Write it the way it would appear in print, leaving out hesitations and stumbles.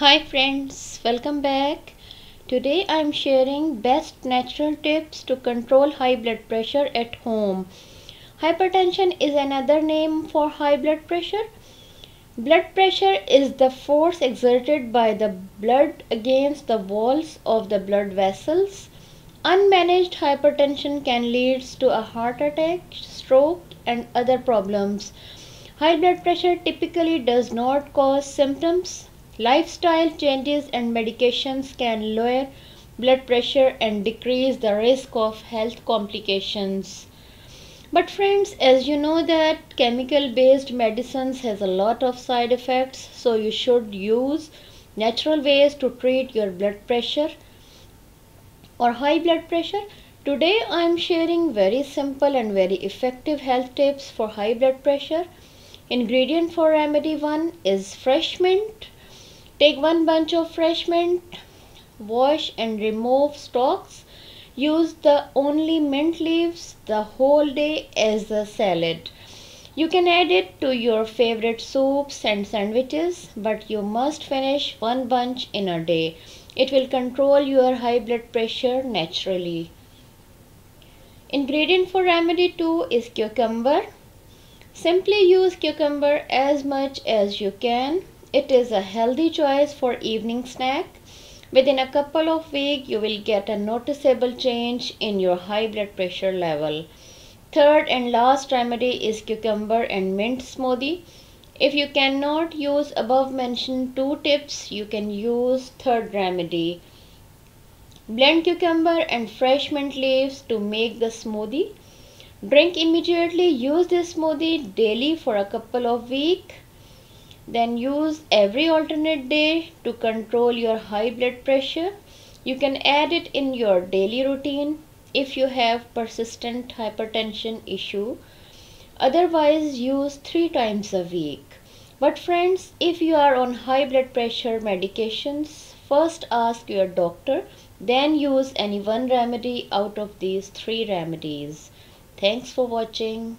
Hi friends, welcome back. Today I am sharing best natural tips to control high blood pressure at home. Hypertension is another name for high blood pressure. Blood pressure is the force exerted by the blood against the walls of the blood vessels. Unmanaged hypertension can lead to a heart attack, stroke, and other problems. High blood pressure typically does not cause symptoms. Lifestyle changes and medications can lower blood pressure and decrease the risk of health complications. But friends, as you know that chemical based medicines has a lot of side effects, so you should use natural ways to treat your blood pressure or high blood pressure. Today I am sharing very simple and very effective health tips for high blood pressure. Ingredient for remedy 1 is fresh mint. Take one bunch of fresh mint, wash and remove stalks. Use the only mint leaves the whole day as a salad. You can add it to your favorite soups and sandwiches, but you must finish one bunch in a day. It will control your high blood pressure naturally. Ingredient for remedy 2 is cucumber. Simply use cucumber as much as you can. It is a healthy choice for evening snack. Within a couple of weeks, you will get a noticeable change in your high blood pressure level. Third and last remedy is cucumber and mint smoothie. If you cannot use above mentioned two tips, you can use third remedy. Blend cucumber and fresh mint leaves to make the smoothie. Drink immediately. Use this smoothie daily for a couple of weeks. Then use every alternate day to control your high blood pressure. You can add it in your daily routine if you have persistent hypertension issue. Otherwise, use 3 times a week. But friends, if you are on high blood pressure medications, first ask your doctor, then use any one remedy out of these 3 remedies. Thanks for watching.